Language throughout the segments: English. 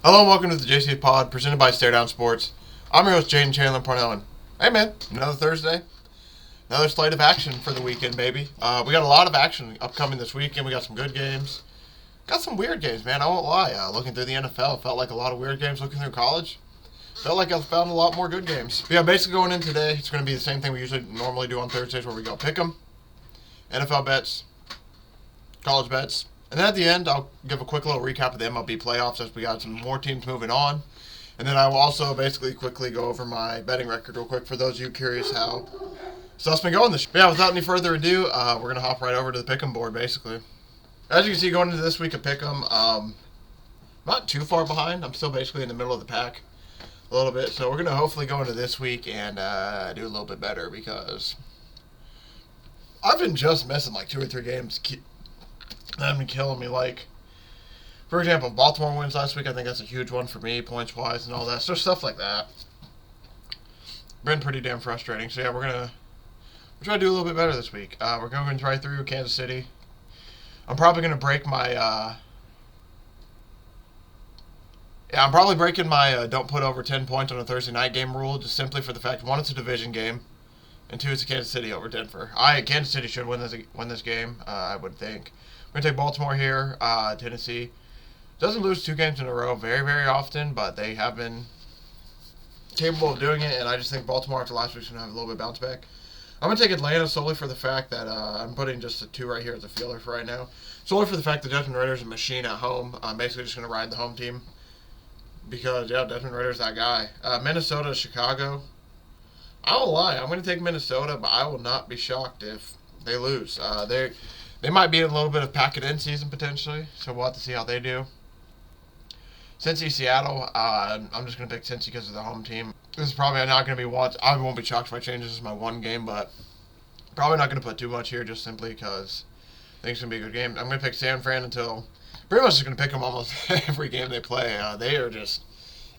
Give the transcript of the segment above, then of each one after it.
Hello and welcome to the JCPod presented by Stare Down Sports. I'm your host, Jaden Chandler Parnell. Hey man, another Thursday. Another slate of action for the weekend, baby. We got a lot of action upcoming this weekend. We got some good games. Got some weird games, man. I won't lie. Looking through the NFL, felt like a lot of weird games. Looking through college, felt like I found a lot more good games. But yeah, basically going in today, it's going to be the same thing we usually normally do on Thursdays where we go pick 'em, NFL bets, college bets. And then at the end, I'll give a quick little recap of the MLB playoffs as we got some more teams moving on. And then I will also basically quickly go over my betting record real quick for those of you curious how stuff's been going this year. Yeah, without any further ado, we're going to hop right over to the Pickem board, basically. As you can see, going into this week of Pickem, not too far behind. I'm still basically in the middle of the pack a little bit. So we're going to hopefully go into this week and do a little bit better because I've been just missing like 2 or 3 games. They've been killing me. Like, for example, Baltimore wins last week. I think that's a huge one for me, points-wise and all that. So stuff like that. Been pretty damn frustrating. So yeah, we're try to do a little bit better this week. We're going right through Kansas City. I'm probably going to break my I'm probably breaking my don't put over 10 points on a Thursday night game rule, just simply for the fact, 1, it's a division game, and 2, it's a Kansas City over Denver. Kansas City should win this game, I would think. We're going to take Baltimore here. Tennessee doesn't lose 2 games in a row very, very often, but they have been capable of doing it, and I just think Baltimore after last week's going to have a little bit of bounce back. I'm going to take Atlanta solely for the fact that I'm putting just a 2 right here as a fielder for right now. Solely for the fact that Desmond Ritter's a machine at home. I'm basically just going to ride the home team because, yeah, Desmond Ritter's that guy. Minnesota, Chicago. I won't lie. I'm going to take Minnesota, but I will not be shocked if they lose. They might be in a little bit of pack-it-in season potentially, so we'll have to see how they do. Cincy, Seattle, I'm just going to pick Cincy because of the home team. This is probably not going to be one. I won't be shocked if I change this as my one game, but probably not going to put too much here just simply because I think it's going to be a good game. I'm going to pick San Fran until pretty much just going to pick them almost every game they play. They are just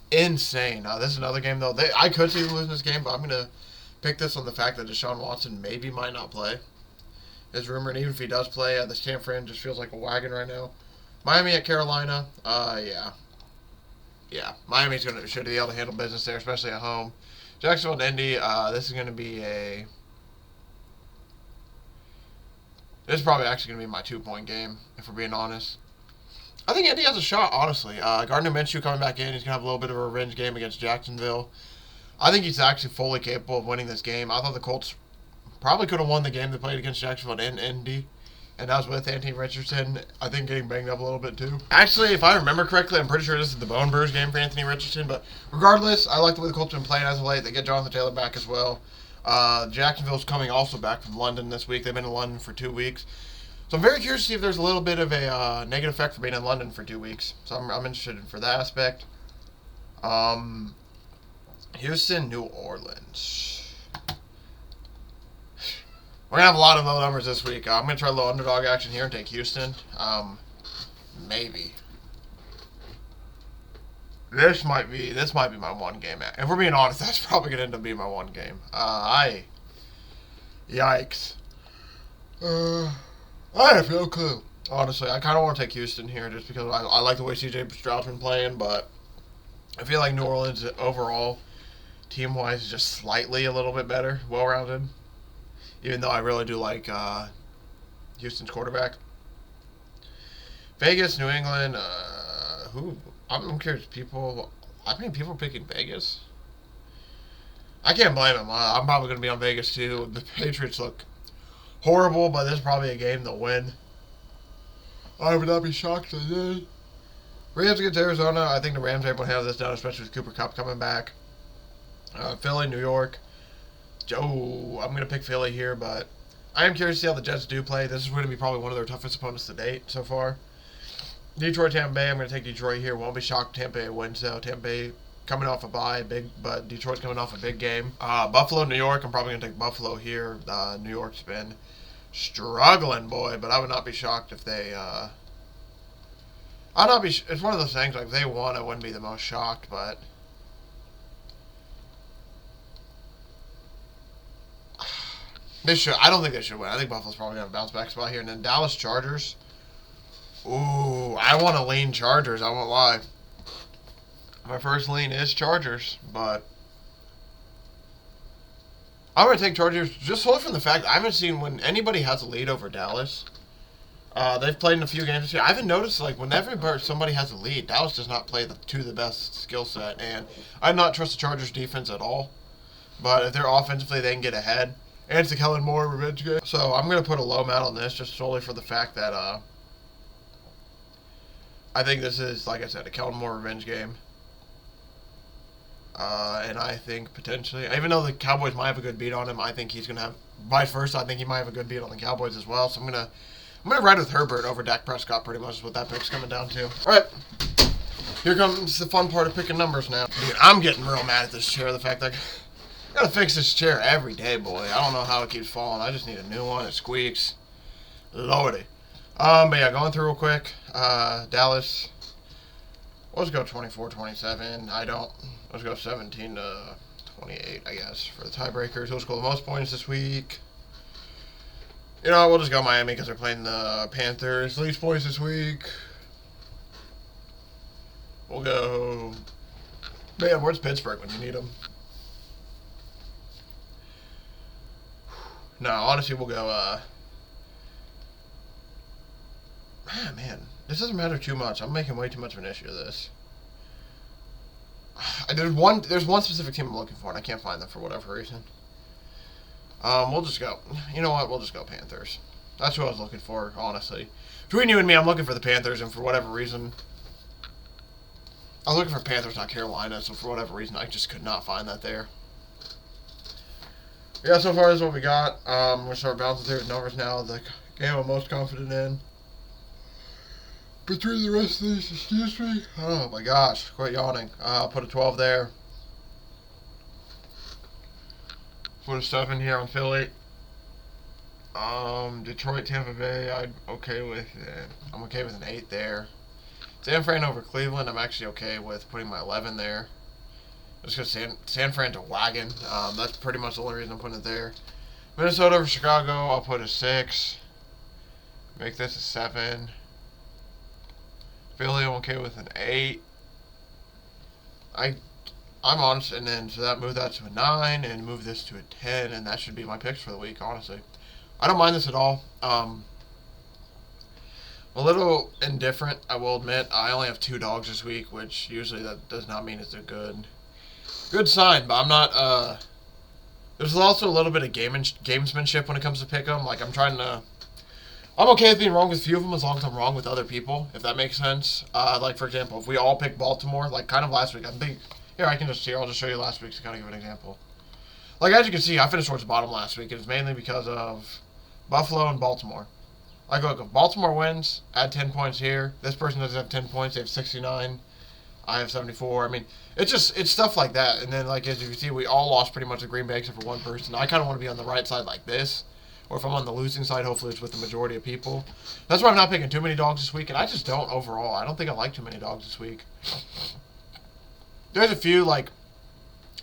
insane. This is another game, though. I could see them losing this game, but I'm going to pick this on the fact that Deshaun Watson maybe might not play. Is rumored, even if he does play, the San Fran just feels like a wagon right now. Miami at Carolina, yeah, Miami's should be able to handle business there, especially at home. Jacksonville and Indy, this is going to be this is probably actually going to be my 2-point game, if we're being honest. I think Indy has a shot, honestly. Gardner Minshew coming back in, he's going to have a little bit of a revenge game against Jacksonville. I think he's actually fully capable of winning this game. I thought the Colts probably could have won the game they played against Jacksonville and Indy. And that was with Anthony Richardson, I think, getting banged up a little bit too. Actually, if I remember correctly, I'm pretty sure this is the bone bruise game for Anthony Richardson. But regardless, I like the way the Colts have been playing as of late. They get Jonathan Taylor back as well. Jacksonville's coming also back from London this week. They've been in London for 2 weeks. So I'm very curious to see if there's a little bit of a negative effect for being in London for 2 weeks. So I'm interested for that aspect. Houston, New Orleans. We're going to have a lot of low numbers this week. I'm going to try a little underdog action here and take Houston. Maybe. This might be my one game. If we're being honest, that's probably going to end up being my one game. Yikes. I have no clue. Honestly, I kind of want to take Houston here just because I like the way C.J. Stroud's been playing, but I feel like New Orleans overall, team-wise, is just slightly a little bit better, well-rounded. Even though I really do like Houston's quarterback. Vegas, New England, I'm curious. People are picking Vegas. I can't blame them. I'm probably going to be on Vegas too. The Patriots look horrible, but this is probably a game they'll win. I would not be shocked if they did. Rams against Arizona. I think the Rams are able to handle this down, especially with Cooper Kupp coming back. Philly, New York. I'm going to pick Philly here, but I am curious to see how the Jets do play. This is going to be probably one of their toughest opponents to date so far. Detroit, Tampa Bay. I'm going to take Detroit here. Won't be shocked if Tampa Bay wins, though. Tampa Bay coming off a bye, but Detroit's coming off a big game. Buffalo, New York. I'm probably going to take Buffalo here. New York's been struggling, boy, but I would not be shocked if they it's one of those things, like, if they won, I wouldn't be the most shocked, but I don't think they should win. I think Buffalo's probably going to bounce back spot here. And then Dallas Chargers. Ooh, I want to lean Chargers. I won't lie. My first lean is Chargers, but I'm going to take Chargers just solely from the fact I haven't seen when anybody has a lead over Dallas. They've played in a few games this year. I haven't noticed, like, whenever somebody has a lead, Dallas does not play to the best skill set. And I do not trust the Chargers defense at all. But if they're offensively, they can get ahead. And it's a Kellen Moore revenge game. So I'm going to put a low amount on this just solely for the fact that I think this is, like I said, a Kellen Moore revenge game. And I think potentially, even though the Cowboys might have a good beat on him, I think he's going to have, vice versa, I think he might have a good beat on the Cowboys as well. So I'm going to ride with Herbert over Dak Prescott pretty much is what that pick's coming down to. All right. Here comes the fun part of picking numbers now. Dude, I'm getting real mad at this chair. The fact that I got to fix this chair every day, boy. I don't know how it keeps falling. I just need a new one. It squeaks. Lordy. But yeah, going through real quick. Dallas. Let's go 24-27. Let's go 17-28, I guess, for the tiebreakers. Who'll score the most points this week? You know, we'll just go Miami because they're playing the Panthers. Least points this week. We'll go... Man, where's Pittsburgh when you need them? No, honestly, we'll go... Man, this doesn't matter too much. I'm making way too much of an issue of this. There's one specific team I'm looking for, and I can't find them for whatever reason. We'll just go. You know what? We'll just go Panthers. That's who I was looking for, honestly. Between you and me, I'm looking for the Panthers, and for whatever reason, I was looking for Panthers, not Carolina, so for whatever reason, I just could not find that there. Yeah, so far this is what we got. We're going to start bouncing through the numbers now. The game I'm most confident in. Between the rest of these, excuse me. Oh my gosh, quit yawning. I'll put a 12 there. Put a 7 here on Philly. Detroit, Tampa Bay, I'm okay with an 8 there. San Fran over Cleveland, I'm actually okay with putting my 11 there. Just because San Fran's a wagon. That's pretty much the only reason I'm putting it there. Minnesota over Chicago, I'll put a 6. Make this a 7. Philly, I'm okay with an 8. I'm honest, and then so move that to a 9 and move this to a 10, and that should be my picks for the week, honestly. I don't mind this at all. I'm a little indifferent, I will admit. I only have 2 dogs this week, which usually that does not mean it's a good sign, but I'm not, there's also a little bit of gamesmanship when it comes to Pickem. Like, I'm okay with being wrong with a few of them as long as I'm wrong with other people, if that makes sense. Like, for example, if we all pick Baltimore, like kind of last week, I'll just show you last week to kind of give an example. Like, as you can see, I finished towards the bottom last week. It's mainly because of Buffalo and Baltimore. Like, look, if Baltimore wins, add 10 points here. This person doesn't have 10 points. They have 69. I have 74. I mean, it's stuff like that. And then, like, as you can see, we all lost pretty much the Green Bay except for one person. I kind of want to be on the right side like this. Or if I'm on the losing side, hopefully it's with the majority of people. That's why I'm not picking too many dogs this week. And I just don't overall. I don't think I like too many dogs this week. There's a few, like,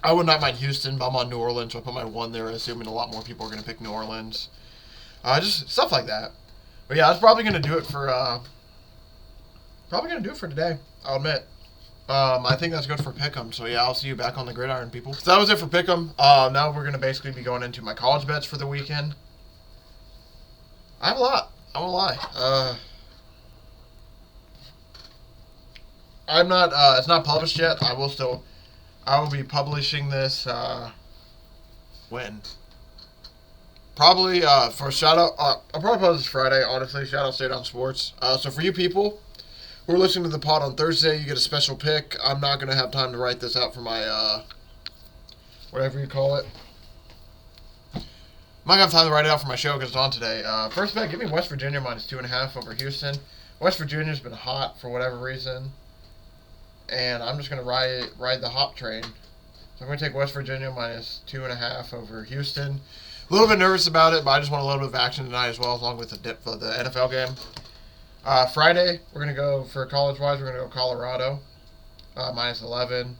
I would not mind Houston, but I'm on New Orleans, so I put my 1 there, assuming a lot more people are going to pick New Orleans. Just stuff like that. But yeah, that's probably going to do it for today, I'll admit. I think that's good for Pickem. So yeah, I'll see you back on the gridiron, people. So that was it for Pickem. Now we're going to basically be going into my college bets for the weekend. I have a lot. I won't lie. I'm not, it's not published yet. I will be publishing this, when? Probably, for shout out, I'll probably post this Friday, honestly. Shout out Stay Down Sports. So for you people who are listening to the pod on Thursday, you get a special pick. I'm not going to have time to write this out for my, whatever you call it. I'm not going to have time to write it out for my show because it's on today. First bet, give me West Virginia minus 2.5 over Houston. West Virginia's been hot for whatever reason. And I'm just going to ride the hop train. So I'm going to take West Virginia minus 2.5 over Houston. A little bit nervous about it, but I just want a little bit of action tonight as well, along with the NFL game. Friday, we're going to go, for college-wise, we're going to go Colorado. Minus 11.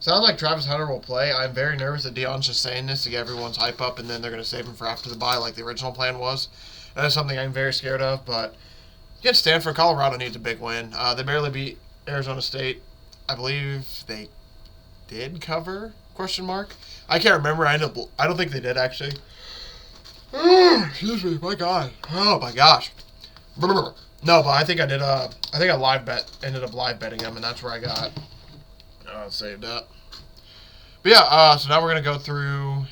Sounds like Travis Hunter will play. I'm very nervous that Deion's just saying this to get everyone's hype up, and then they're going to save him for after the bye like the original plan was. That is something I'm very scared of, but against Stanford, Colorado needs a big win. They barely beat Arizona State. I believe they did cover, question mark. I can't remember. I don't think they did, actually. Excuse me. My God. Oh, my gosh. No, but I think I did. I think I ended up live betting them, and that's where I got saved up. But yeah, so now we're going to go through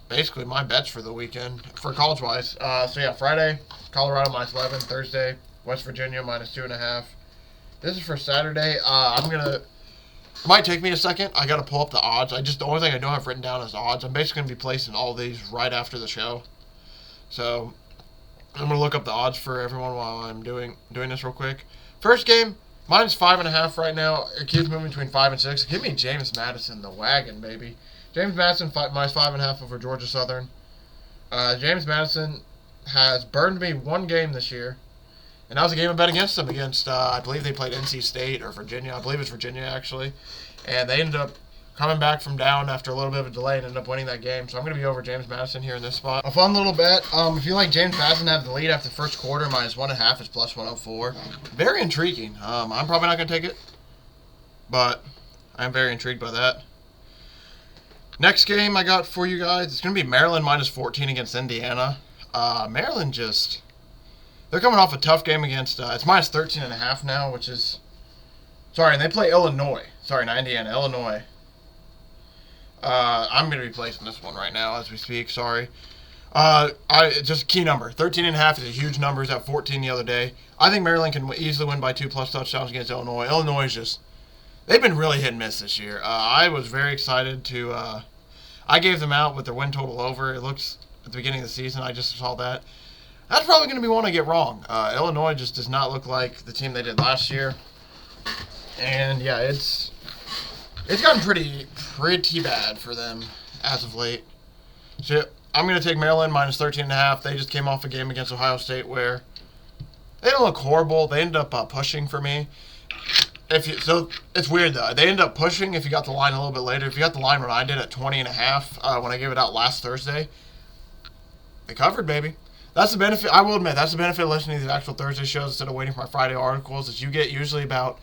basically my bets for the weekend, for college-wise. So yeah, Friday, Colorado -11. Thursday, West Virginia -2.5. This is for Saturday. It might take me a second. I got to pull up the odds. The only thing I don't have written down is odds. I'm basically going to be placing all these right after the show. So I'm going to look up the odds for everyone while I'm doing this real quick. First game, -5.5 right now. It keeps moving between 5 and 6. Give me James Madison, the wagon, baby. James Madison -5.5 over Georgia Southern. James Madison has burned me one game this year. And that was a game I bet against them I believe they played NC State or Virginia. I believe it's Virginia, actually. And they ended up coming back from down after a little bit of a delay and ended up winning that game. So I'm going to be over James Madison here in this spot. A fun little bet. If you like James Madison to have the lead after the first quarter, -1.5 is +104. Very intriguing. I'm probably not going to take it, but I'm very intrigued by that. Next game I got for you guys, it's going to be Maryland -14 against Indiana. Maryland they're coming off a tough game against, it's -13.5 now, which is, sorry, and they play Illinois. Sorry, not Indiana, Illinois. I'm going to be placing this one right now as we speak, sorry. Just key number, 13.5 is a huge number. It's at 14 the other day. I think Maryland can easily win by 2+ touchdowns against Illinois. Illinois is they've been really hit and miss this year. I was very excited I gave them out with their win total over. It looks, at the beginning of the season, I just saw that. That's probably going to be one I get wrong. Illinois just does not look like the team they did last year. And, yeah, it's gotten pretty bad for them as of late. So, I'm going to take Maryland -13.5. They just came off a game against Ohio State where they don't look horrible. They ended up pushing for me. So it's weird though. They end up pushing if you got the line a little bit later. If you got the line when I did at 20.5 when I gave it out last Thursday, they covered, baby. That's the benefit. I will admit that's the benefit of listening to these actual Thursday shows instead of waiting for my Friday articles. Is you get usually about,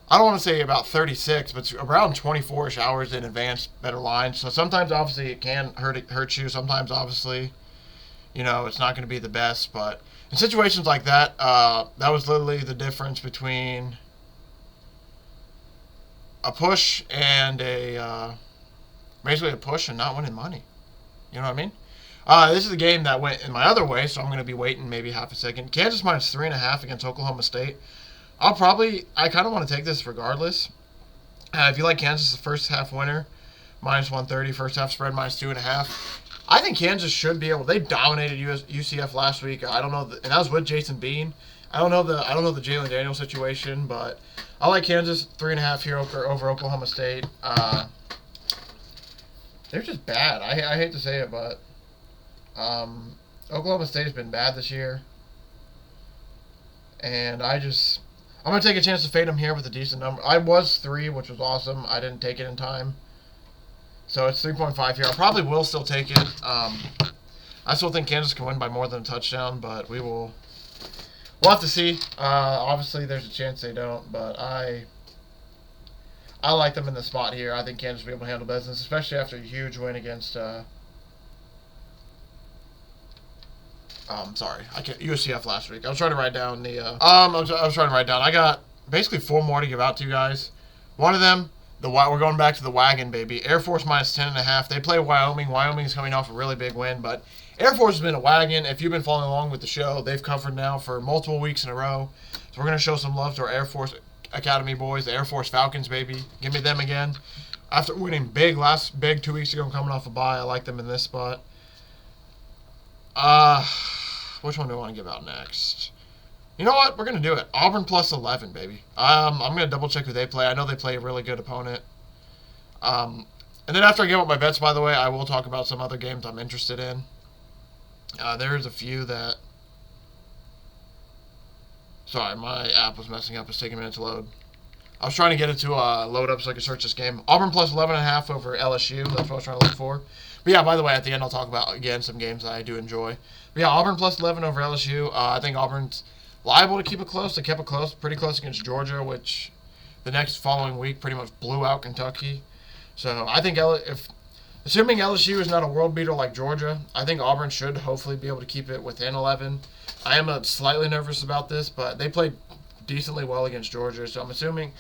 I don't want to say about 36, but around 24-ish hours in advance better lines. So sometimes obviously it can hurt you. Sometimes obviously, it's not going to be the best. But in situations like that, that was literally the difference between a push and basically a push and not winning money. You know what I mean? This is a game that went in my other way, so I'm going to be waiting maybe half a second. Kansas -3.5 against Oklahoma State. I kind of want to take this regardless. If you like Kansas, the first half winner, -130. First half spread -2.5. I think Kansas should be able. They dominated UCF last week. I don't know, and that was with Jason Bean. I don't know the Jalen Daniels situation, but I like Kansas 3.5 here over Oklahoma State. They're just bad. I hate to say it, but Oklahoma State has been bad this year, and I'm gonna take a chance to fade them here with a decent number. I was 3, which was awesome. I didn't take it in time, so it's 3.5 here. I probably will still take it. I still think Kansas can win by more than a touchdown, but we'll have to see. Obviously, there's a chance they don't, but I like them in the spot here. I think Kansas will be able to handle business, especially after a huge win against. Sorry, UCF last week. I was trying to write down the. I was trying to write down. I got basically 4 more to give out to you guys. One of them, we're going back to the wagon, baby. Air Force -10.5. They play Wyoming. Wyoming is coming off a really big win, but Air Force has been a wagon. If you've been following along with the show, they've covered now for multiple weeks in a row. So we're going to show some love to our Air Force Academy boys, the Air Force Falcons, baby. Give me them again. After winning big 2 weeks ago and coming off a bye, I like them in this spot. Which one do I want to give out next? You know what? We're going to do it. Auburn +11, baby. I'm going to double check who they play. I know they play a really good opponent. And then after I give up my bets, by the way, I will talk about some other games I'm interested in. There's a few that... Sorry, my app was messing up. It's taking a minute to load. I was trying to get it to load up so I could search this game. Auburn +11.5 over LSU. That's what I was trying to look for. But yeah, by the way, at the end I'll talk about, again, some games that I do enjoy. But yeah, Auburn +11 over LSU. I think Auburn's liable to keep it close. They kept it close, pretty close against Georgia, which the next following week pretty much blew out Kentucky. So I think assuming LSU is not a world beater like Georgia, I think Auburn should hopefully be able to keep it within 11. I am slightly nervous about this, but they played decently well against Georgia, so I'm assuming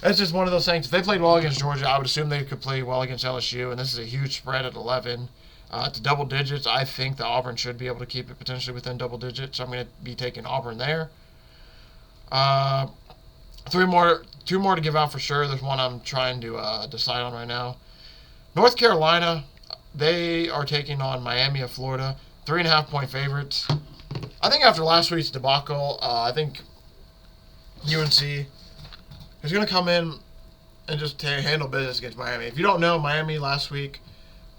it's just one of those things. If they played well against Georgia, I would assume they could play well against LSU, and this is a huge spread at 11. To double digits, I think that Auburn should be able to keep it potentially within double digits, so I'm going to be taking Auburn there. Two more to give out for sure. There's one I'm trying to decide on right now. North Carolina, they are taking on Miami of Florida, 3.5-point favorites. I think after last week's debacle, I think UNC is going to come in and just handle business against Miami. If you don't know, Miami last week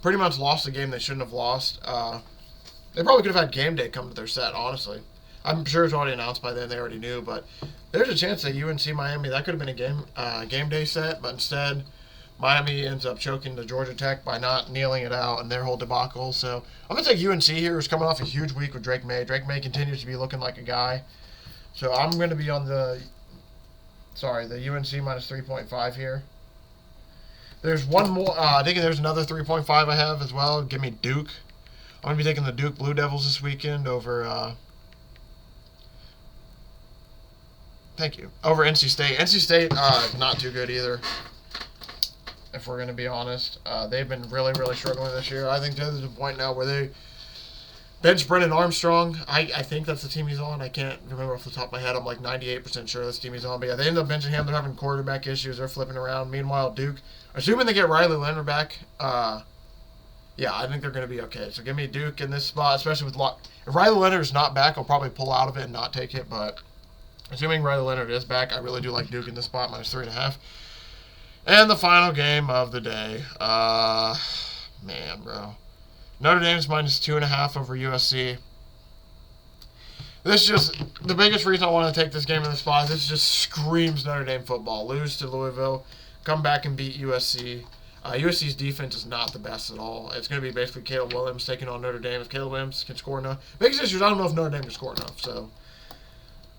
pretty much lost the game they shouldn't have lost. They probably could have had game day come to their set, honestly. I'm sure it's already announced by then. They already knew, but there's a chance that UNC Miami, that could have been a game day set, but instead Miami ends up choking to Georgia Tech by not kneeling it out in their whole debacle. So I'm going to take UNC here, who's coming off a huge week with Drake May. Drake May continues to be looking like a guy. So I'm going to be on the UNC minus 3.5 here. There's one more. I think there's another 3.5 I have as well. Give me Duke. I'm going to be taking the Duke Blue Devils this weekend over over NC State. NC State, not too good either, if we're going to be honest. They've been really, really struggling this year. I think there's a point now where they bench Brennan Armstrong. I think that's the team he's on. I can't remember off the top of my head. I'm like 98% sure that's the team he's on. But yeah, they end up benching him. They're having quarterback issues. They're flipping around. Meanwhile, Duke, assuming they get Riley Leonard back, yeah, I think they're going to be okay. So give me Duke in this spot, especially with if Riley Leonard is not back, I'll probably pull out of it and not take it. But assuming Riley Leonard is back, I really do like Duke in this spot, minus 3.5. And the final game of the day. Man, bro. Notre Dame's minus 2.5 over USC. This just, the biggest reason I want to take this game in the spot is this just screams Notre Dame football. Lose to Louisville, come back and beat USC. USC's defense is not the best at all. It's going to be basically Caleb Williams taking on Notre Dame. If Caleb Williams can score enough. Biggest issue is I don't know if Notre Dame can score enough. So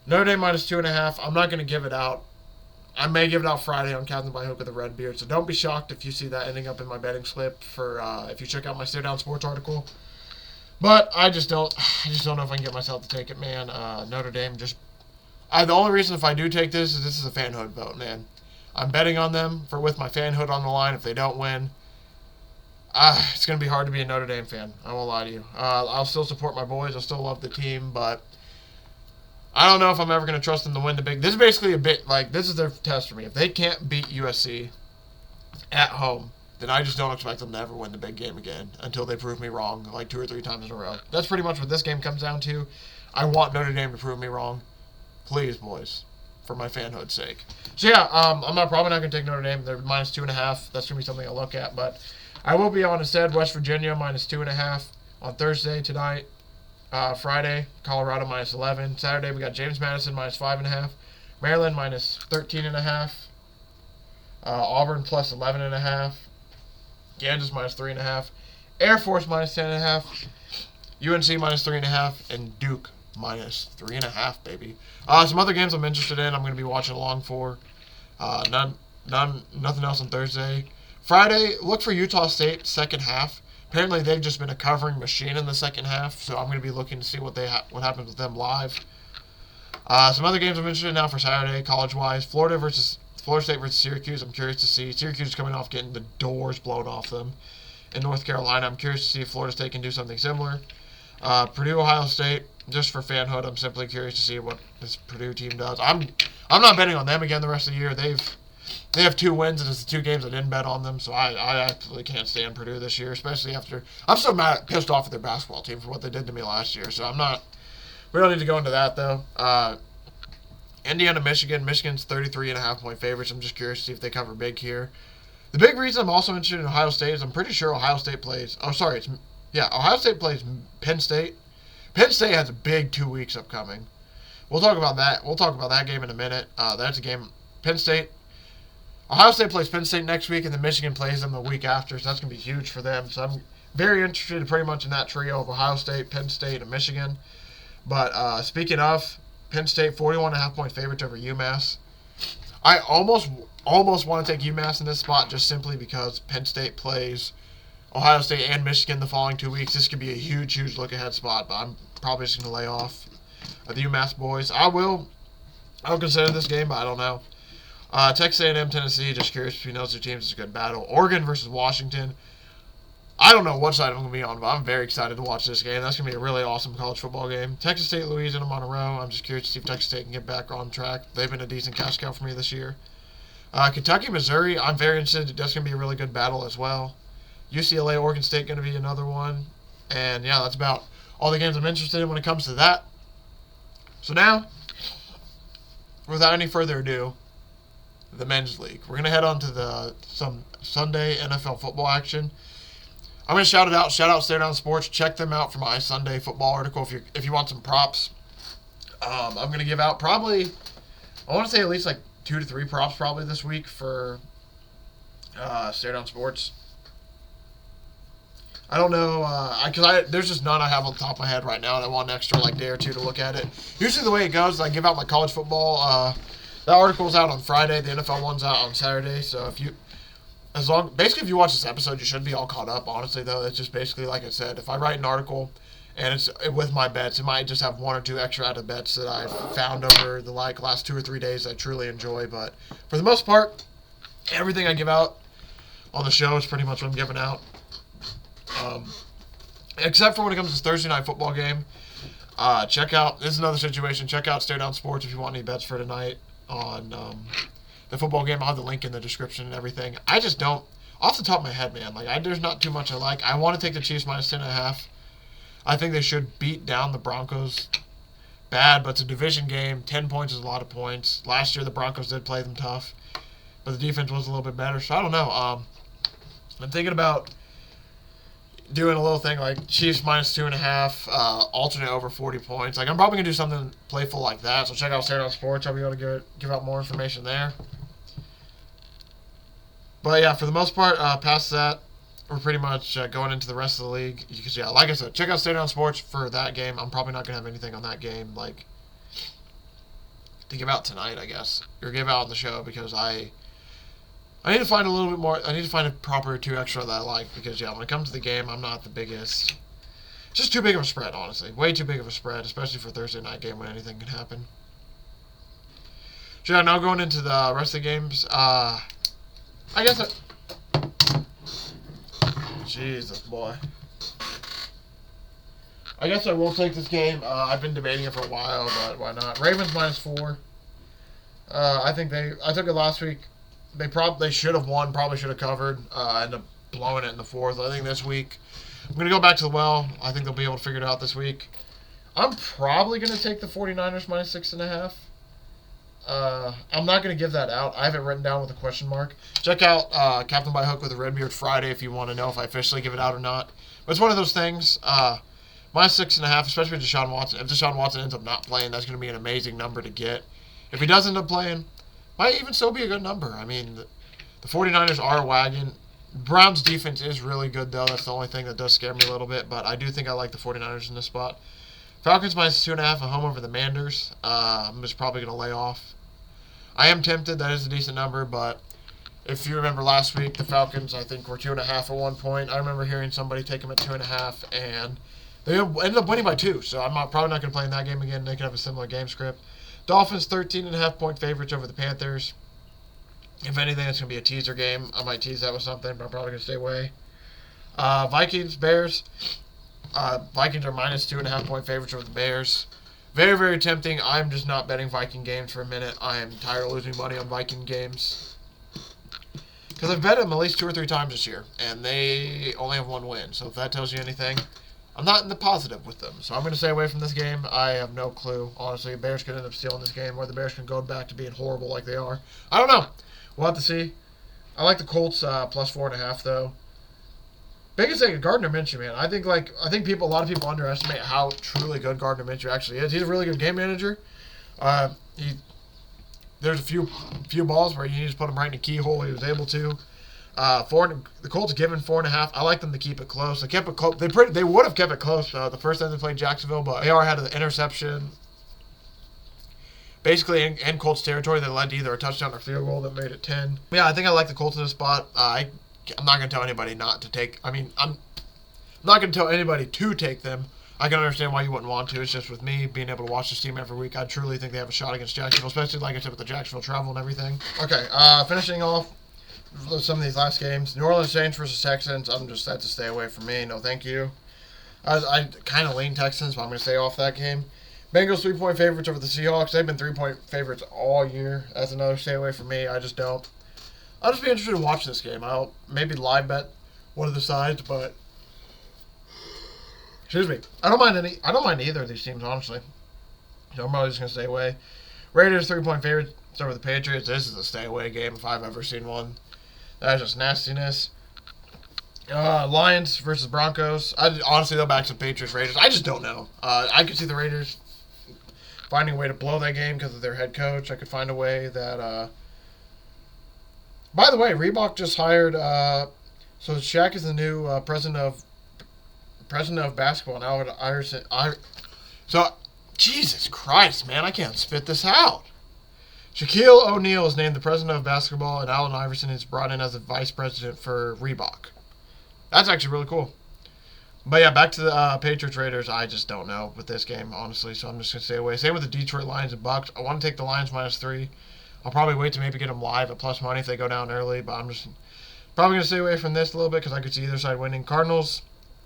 Notre Dame minus 2.5. I'm not going to give it out. I may give it out Friday on Captain by Hook of the Red Beard. So don't be shocked if you see that ending up in my betting slip for if you check out my Stare Down Sports article. But I just don't know if I can get myself to take it, man. Notre Dame the only reason if I do take this is a fanhood vote, man. I'm betting on them with my fanhood on the line. If they don't win, it's going to be hard to be a Notre Dame fan. I won't lie to you. I'll still support my boys. I'll still love the team, but I don't know if I'm ever going to trust them to win the big. This is basically a bit like this is their test for me. If they can't beat USC at home, then I just don't expect them to ever win the big game again until they prove me wrong like 2 or 3 times in a row. That's pretty much what this game comes down to. I want Notre Dame to prove me wrong. Please, boys, for my fanhood's sake. So yeah, I'm probably not going to take Notre Dame. They're minus 2.5. That's going to be something I'll look at. But I will be on instead West Virginia minus 2.5 on Thursday tonight. Friday, Colorado minus 11. Saturday, we got James Madison minus 5.5. Maryland minus 13.5. Auburn plus 11.5. Kansas minus 3.5. Air Force minus 10.5. UNC minus 3.5. And Duke minus 3.5, baby. Some other games I'm interested in. I'm going to be watching along for. Nothing else on Thursday. Friday, look for Utah State second half. Apparently, they've just been a covering machine in the second half, so I'm going to be looking to see what happens with them live. Some other games I'm interested in now for Saturday, college-wise. Florida State versus Syracuse. I'm curious to see. Syracuse is coming off getting the doors blown off them in North Carolina. I'm curious to see if Florida State can do something similar. Purdue, Ohio State, just for fanhood, I'm simply curious to see what this Purdue team does. I'm not betting on them again the rest of the year. They have 2 wins, and it's the 2 games I didn't bet on them, so I absolutely can't stand Purdue this year, especially after I'm still pissed off at their basketball team for what they did to me last year. So we don't need to go into that though. Indiana, Michigan. Michigan's 33.5-point favorites. I'm just curious to see if they cover big here. The big reason I'm also interested in Ohio State is I'm pretty sure Ohio State plays. Ohio State plays Penn State. Penn State has a big 2 weeks upcoming. We'll talk about that. We'll talk about that game in a minute. That's a game. Ohio State plays Penn State next week, and then Michigan plays them the week after, so that's going to be huge for them. So I'm very interested pretty much in that trio of Ohio State, Penn State, and Michigan. But speaking of, Penn State 41.5 point favorites over UMass. I almost want to take UMass in this spot just simply because Penn State plays Ohio State and Michigan the following 2 weeks. This could be a huge look ahead spot, but I'm probably just going to lay off the UMass boys. I'll consider this game, but I don't know. Texas A&M, Tennessee, just curious between those two teams. It's a good battle. Oregon versus Washington. I don't know what side I'm going to be on, but I'm very excited to watch this game. That's going to be a really awesome college football game. Texas State, Louisiana, Monroe. I'm just curious to see if Texas State can get back on track. They've been a decent cash cow for me this year. Kentucky, Missouri. I'm very interested. That's going to be a really good battle as well. UCLA, Oregon State going to be another one. And, yeah, that's about all the games I'm interested in when it comes to that. So now, without any further ado, the men's league. We're going to head on to some Sunday NFL football action. I'm going to shout it out. Shout out Stare Down Sports. Check them out for my Sunday football article if you want some props. I'm going to give out probably, I want to say at least like 2 to 3 props probably this week for Stare Down Sports. I don't know, because there's just none I have on the top of my head right now, and I want an extra day or two to look at it. Usually the way it goes is I give out my college football. That article's out on Friday. The NFL one's out on Saturday. So if you watch this episode, you should be all caught up. Honestly, though, it's just basically like I said. If I write an article and it's with my bets, it might just have 1 or 2 extra out of bets that I've found over the last 2 or 3 days I truly enjoy. But for the most part, everything I give out on the show is pretty much what I'm giving out. Except for when it comes to this Thursday night football game. This is another situation. Check out Stare Down Sports if you want any bets for tonight on the football game. I'll have the link in the description and everything. I just don't, off the top of my head, man, there's not too much I like. I want to take the Chiefs minus 10.5. I think they should beat down the Broncos bad, but it's a division game. 10 points is a lot of points. Last year the Broncos did play them tough, but the defense was a little bit better. So I don't know. I'm thinking about doing a little thing like Chiefs minus 2.5, alternate over 40 points. I'm probably going to do something playful like that. So check out Stare Down Sports. I'll be able to give out more information there. But yeah, for the most part, past that, we're pretty much going into the rest of the league. Because yeah, like I said, check out Stare Down Sports for that game. I'm probably not going to have anything on that game to give out tonight, I guess. Or give out on the show because I need to find a little bit more. I need to find a proper 2 extra that I like because, yeah, when it comes to the game, I'm not the biggest. It's just too big of a spread, honestly. Way too big of a spread, especially for a Thursday night game when anything can happen. So, yeah, now going into the rest of the games. I guess Jesus, boy. I guess I will take this game. I've been debating it for a while, but why not? Ravens minus 4. I took it last week. They should have won, probably should have covered, ended up blowing it in the 4th. I think this week, I'm going to go back to the well. I think they'll be able to figure it out this week. I'm probably going to take the 49ers minus 6.5. I'm not going to give that out. I have it written down with a question mark. Check out Captain by Hook with a Redbeard Friday if you want to know if I officially give it out or not. But it's one of those things. Minus 6.5, especially with Deshaun Watson. If Deshaun Watson ends up not playing, that's going to be an amazing number to get. If he does end up playing, might even still be a good number. I mean, the 49ers are a wagon. Browns' defense is really good, though. That's the only thing that does scare me a little bit. But I do think I like the 49ers in this spot. Falcons minus 2.5, a home over the Manders. I'm just probably going to lay off. I am tempted. That is a decent number. But if you remember last week, the Falcons, I think, were 2.5 at one point. I remember hearing somebody take them at 2.5, and they ended up winning by 2. So I'm probably not going to play in that game again. They could have a similar game script. Dolphins 13.5 point favorites over the Panthers. If anything, it's going to be a teaser game. I might tease that with something, but I'm probably going to stay away. Vikings, Bears. Vikings are minus 2.5 point favorites over the Bears. Very, very tempting. I'm just not betting Viking games for a minute. I am tired of losing money on Viking games. Because I've bet them at least 2 or 3 times this year, and they only have 1 win. So if that tells you anything, I'm not in the positive with them. So I'm going to stay away from this game. I have no clue. Honestly, the Bears could end up stealing this game, or the Bears can go back to being horrible like they are. I don't know. We'll have to see. I like the Colts plus 4.5, though. Biggest thing, Gardner Minshew, man. I think a lot of people underestimate how truly good Gardner Minshew actually is. He's a really good game manager. There's a few balls where you need to put him right in the keyhole. He was able to. The Colts given 4.5. I like them to keep it close. They kept it close. They would have kept it close the first time they played Jacksonville, but AR had an interception. basically in Colts territory that led to either a touchdown or field goal that made it 10. But yeah, I think I like the Colts in this spot. I'm not going to tell anybody not to take. I mean, I'm not going to tell anybody to take them. I can understand why you wouldn't want to. It's just with me being able to watch this team every week, I truly think they have a shot against Jacksonville, especially like I said with the Jacksonville travel and everything. Okay, finishing off some of these last games. New Orleans Saints versus Texans. That's a stay away from me. No, thank you. I kind of lean Texans, but I'm going to stay off that game. Bengals 3-point favorites over the Seahawks. They've been 3-point favorites all year. That's another stay away from me. I just don't. I'll just be interested in watching this game. I'll maybe live bet one of the sides, but excuse me. I don't mind either of these teams, honestly. So I'm probably just gonna stay away. Raiders 3-point favorites over the Patriots. This is a stay away game if I've ever seen one. That's just nastiness. Lions versus Broncos. Honestly, though, back to Patriots Raiders. I just don't know. I could see the Raiders finding a way to blow that game because of their head coach. I could find a way that. By the way, Reebok just hired. So Shaq is the new president of basketball now. So Jesus Christ, man, I can't spit this out. Shaquille O'Neal is named the president of basketball, and Allen Iverson is brought in as the vice president for Reebok. That's actually really cool. But yeah, back to the Patriots Raiders. I just don't know with this game, honestly, so I'm just going to stay away. Same with the Detroit Lions and Bucks. I want to take the Lions -3. I'll probably wait to maybe get them live at plus money if they go down early, but I'm just probably going to stay away from this a little bit because I could see either side winning. Cardinals,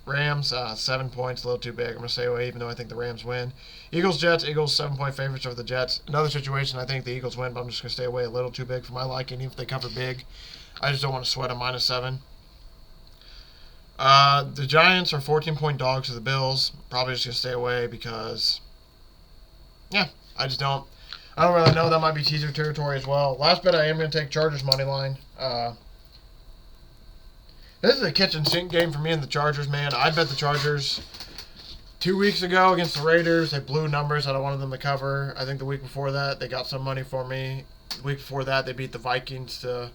Rams, 7 points, a little too big. I'm going to stay away even though I think the Rams win. Eagles, Jets, Eagles 7-point favorites over the Jets. Another situation, I think the Eagles win, but I'm just going to stay away a little too big for my liking, even if they cover big. I just don't want to sweat a -7. The Giants are 14-point dogs to the Bills. Probably just going to stay away because, yeah, I don't really know. That might be teaser territory as well. Last bet I am going to take Chargers money line. This is a kitchen sink game for me and the Chargers, man. I bet the Chargers 2 weeks ago against the Raiders. They blew numbers that I wanted them to cover. I think the week before that, they got some money for me. The week before that, they beat the Vikings to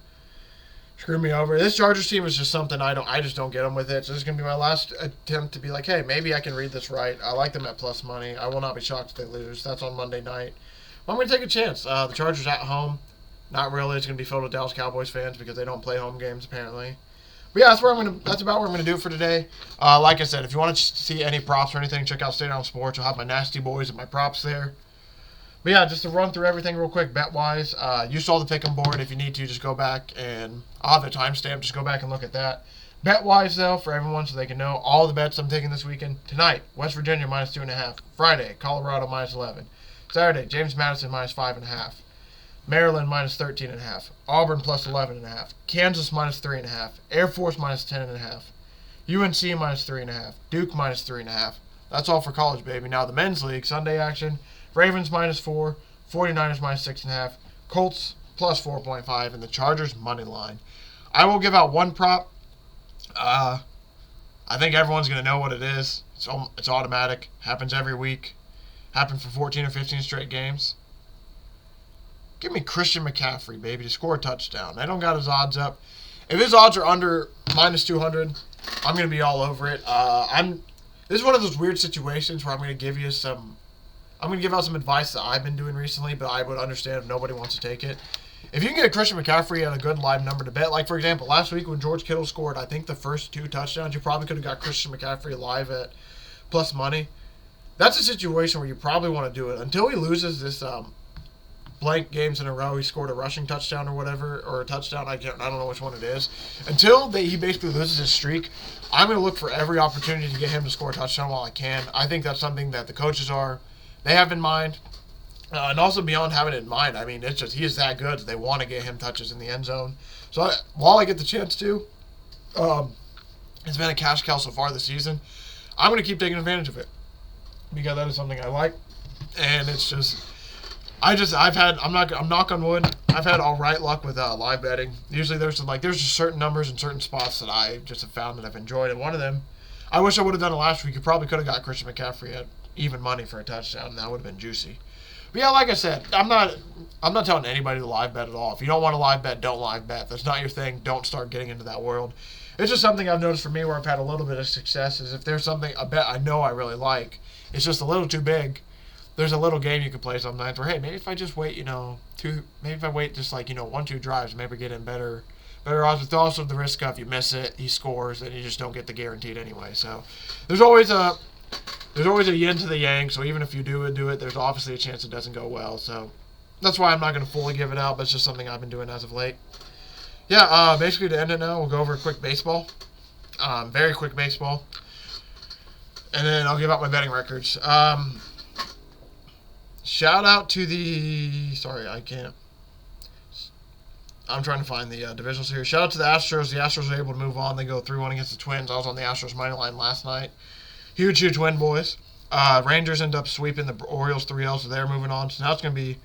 screw me over. This Chargers team is just something I just don't get them with it. So this is going to be my last attempt to be like, hey, maybe I can read this right. I like them at plus money. I will not be shocked if they lose. That's on Monday night. But I'm going to take a chance. The Chargers at home. Not really. It's going to be filled with Dallas Cowboys fans because they don't play home games apparently. But yeah, that's about what I'm going to do for today. Like I said, if you want to see any props or anything, check out Stay Down Sports. You'll have my nasty boys and my props there. But yeah, just to run through everything real quick, bet-wise, you saw the Pickem board. If you need to, just go back and I'll have the timestamp. Just go back and look at that. Bet-wise, though, for everyone so they can know all the bets I'm taking this weekend. Tonight, West Virginia -2.5. Friday, Colorado -11. Saturday, James Madison -5.5. Maryland -13.5. Auburn +11.5. Kansas -3.5. Air Force -10.5. UNC -3.5. Duke -3.5. That's all for college, baby. Now the men's league, Sunday action. Ravens -4. 49ers -6.5. Colts +4.5. And the Chargers money line. I will give out one prop. I think everyone's going to know what it is. It's automatic. Happens every week. Happened for 14 or 15 straight games. Give me Christian McCaffrey, baby, to score a touchdown. I don't got his odds up. If his odds are under -200, I'm going to be all over it. This is one of those weird situations where I'm going to give you I'm going to give out some advice that I've been doing recently, but I would understand if nobody wants to take it. If you can get a Christian McCaffrey at a good live number to bet, like for example, last week when George Kittle scored, I think the first 2 touchdowns, you probably could have got Christian McCaffrey live at plus money. That's a situation where you probably want to do it until he loses this blank games in a row. He scored a rushing touchdown or whatever, or a touchdown. I don't know which one it is. Until he basically loses his streak, I'm going to look for every opportunity to get him to score a touchdown while I can. I think that's something that the coaches they have in mind. And also beyond having it in mind, I mean, it's just he is that good that they want to get him touches in the end zone. So while I get the chance to, it's been a cash cow so far this season. I'm going to keep taking advantage of it because that is something I like, and it's just I'm knock on wood. I've had all right luck with live betting. Usually there's just certain numbers and certain spots that I just have found that I've enjoyed, and one of them, I wish I would have done it last week. You probably could have got Christian McCaffrey at even money for a touchdown, and that would have been juicy. But yeah, like I said, I'm not telling anybody to live bet at all. If you don't want to live bet, don't live bet. If that's not your thing, don't start getting into that world. It's just something I've noticed for me where I've had a little bit of success is if there's a bet I know I really like, it's just a little too big. there's a little game you can play sometimes where, hey, maybe if I just wait, maybe if I wait just like, 1-2 drives, maybe get in better odds. But also the risk of you miss it, he scores, and you just don't get the guaranteed anyway. So there's always a yin to the yang. So even if you do it, there's obviously a chance it doesn't go well. So that's why I'm not going to fully give it out, but it's just something I've been doing as of late. Yeah, basically to end it now, we'll go over a quick baseball. Very quick baseball. And then I'll give out my betting records. Shout out to the... Sorry, I can't. I'm trying to find the divisionals here. Shout out to the Astros. The Astros are able to move on. They go 3-1 against the Twins. I was on the Astros money line last night. Huge win, boys. Rangers end up sweeping the Orioles 3-0, so they're moving on. So now it's going to be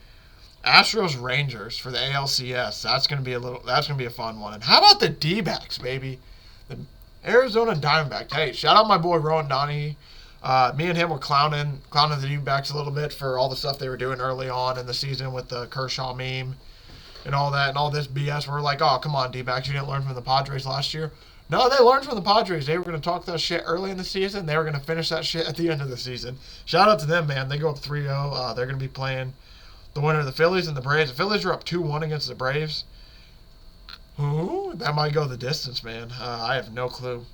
Astros Rangers for the ALCS. That's going to be a fun one. And how about the D-backs, baby? The Arizona Diamondbacks. Hey, shout out my boy Rowan Donahue. Me and him were clowning the D-backs a little bit for all the stuff they were doing early on in the season with the Kershaw meme and all that and all this BS. We're like, oh, come on, D-backs, you didn't learn from the Padres last year. No, they learned from the Padres. They were going to talk that shit early in the season. They were going to finish that shit at the end of the season. Shout out to them, man. They go up 3-0. They're going to be playing the winner of the Phillies and the Braves. The Phillies are up 2-1 against the Braves. Ooh, that might go the distance, man. I have no clue.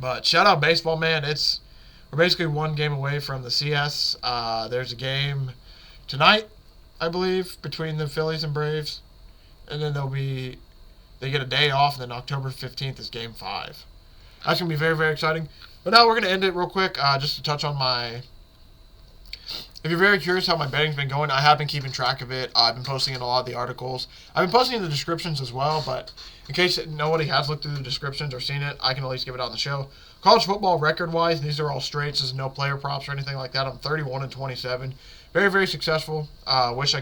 But shout out baseball, man. We're basically one game away from the CS. There's a game tonight, I believe, between the Phillies and Braves. And then they get a day off, and then October 15th is Game 5. That's going to be very, very exciting. But now we're going to end it real quick, just to touch on my... If you're very curious how my betting's been going, I have been keeping track of it. I've been posting in a lot of the articles. I've been posting in the descriptions as well, but in case nobody has looked through the descriptions or seen it, I can at least give it out on the show. College football record-wise, these are all straights. There's no player props or anything like that. I'm 31-27. Very, very successful. Wish it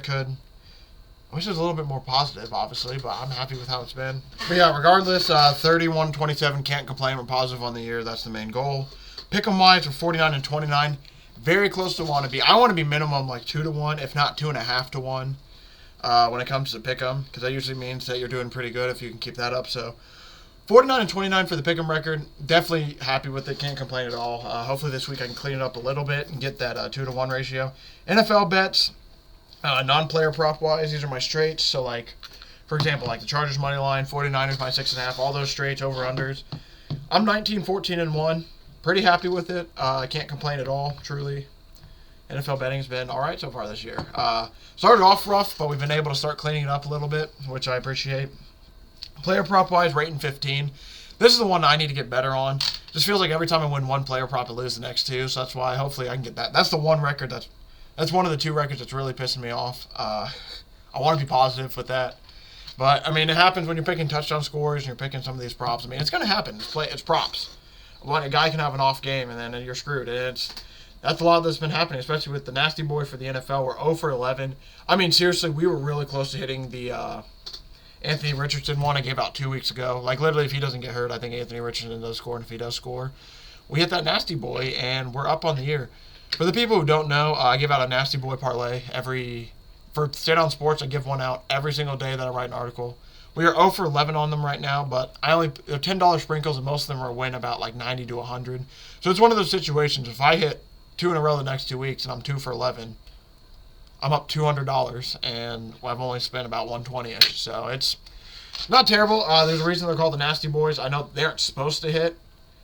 was a little bit more positive, obviously, but I'm happy with how it's been. But yeah, regardless, 31-27, can't complain. We're positive on the year. That's the main goal. Pickem-wise, we're 49-29. Very close to want to be. I want to be minimum like 2-1, if not 2.5-1, when it comes to Pickem, because that usually means that you're doing pretty good if you can keep that up. So 49-29 for the Pickem record. Definitely happy with it. Can't complain at all. Hopefully this week I can clean it up a little bit and get that 2-1 ratio. NFL bets, non-player prop wise, these are my straights. So like, for example, like the Chargers money line, 49ers by 6.5, all those straights, over unders. I'm 19-14-1. Pretty happy with it. I can't complain at all, truly. NFL betting's been all right so far this year. Started off rough, but we've been able to start cleaning it up a little bit, which I appreciate. Player prop-wise, rating 15. This is the one I need to get better on. Just feels like every time I win one player prop, I lose the next two, so that's why hopefully I can get that. That's the one record that's one of the two records that's really pissing me off. I want to be positive with that. But, I mean, it happens when you're picking touchdown scores and you're picking some of these props. I mean, it's going to happen. It's props. When a guy can have an off game and then you're screwed. That's a lot that's been happening, especially with the Nasty Boy for the NFL. We're 0-11. I mean, seriously, we were really close to hitting the Anthony Richardson one I gave out 2 weeks ago. Like, literally, if he doesn't get hurt, I think Anthony Richardson does score, and if he does score, we hit that Nasty Boy, and we're up on the year. For the people who don't know, I give out a Nasty Boy parlay for Stay On Sports. I give one out every single day that I write an article. We are 0-11 on them right now, but they're $10 sprinkles, and most of them are win about like 90 to 100. So it's one of those situations. If I hit 2 in a row the next 2 weeks and I'm 2-for-11, I'm up $200, and I've only spent about $120-ish. So it's not terrible. There's a reason they're called the Nasty Boys. I know they aren't supposed to hit.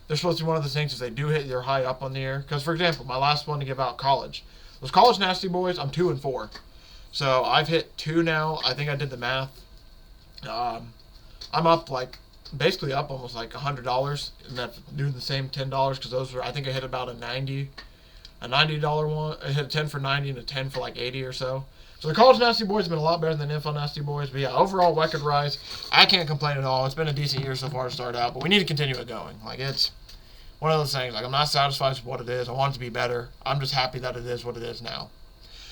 They're supposed to be one of the things, if they do hit, they're high up on the air. Because, for example, my last one to give out, college. Those college Nasty Boys, I'm 2-4. So I've hit 2 now. I think I did the math. I'm up basically up almost like $100, and that's doing the same $10 because those were, I think I hit about a $90 one. I hit a 10 for 90 and a 10 for like 80 or so. So the college Nasty Boys have been a lot better than the NFL Nasty Boys. But yeah, overall record rise, I can't complain at all. It's been a decent year so far to start out, but we need to continue it going. Like, it's one of those things. Like, I'm not satisfied with what it is. I want it to be better. I'm just happy that it is what it is now.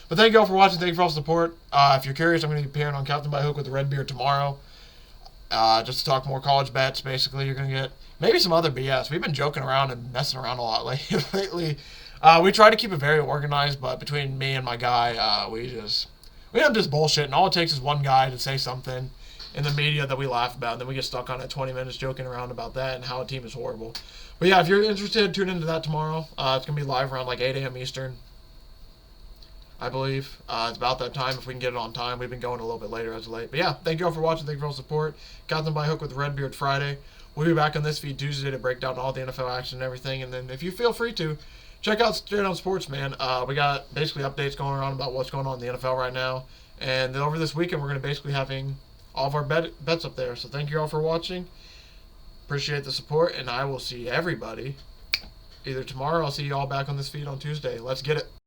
But thank you all for watching. Thank you for all the support. If you're curious, I'm going to be appearing on Captain by Hook with the Red Beard tomorrow. Just to talk more college bets, basically. You're going to get maybe some other BS. We've been joking around and messing around a lot lately. We try to keep it very organized, but between me and my guy, we don't just bullshit. And all it takes is one guy to say something in the media that we laugh about, and then we get stuck on it 20 minutes joking around about that and how a team is horrible. But yeah, if you're interested, tune into that tomorrow. It's going to be live around like 8 a.m. Eastern. I believe. It's about that time if we can get it on time. We've been going a little bit later as of late. But yeah, thank you all for watching. Thank you for all the support. Got them by hook with Redbeard Friday. We'll be back on this feed Tuesday to break down all the NFL action and everything. And then if you feel free to, check out Straight On Sports, man. We got basically updates going on about what's going on in the NFL right now. And then over this weekend, we're going to basically having all of our bets up there. So thank you all for watching. Appreciate the support. And I will see everybody either tomorrow or I'll see you all back on this feed on Tuesday. Let's get it.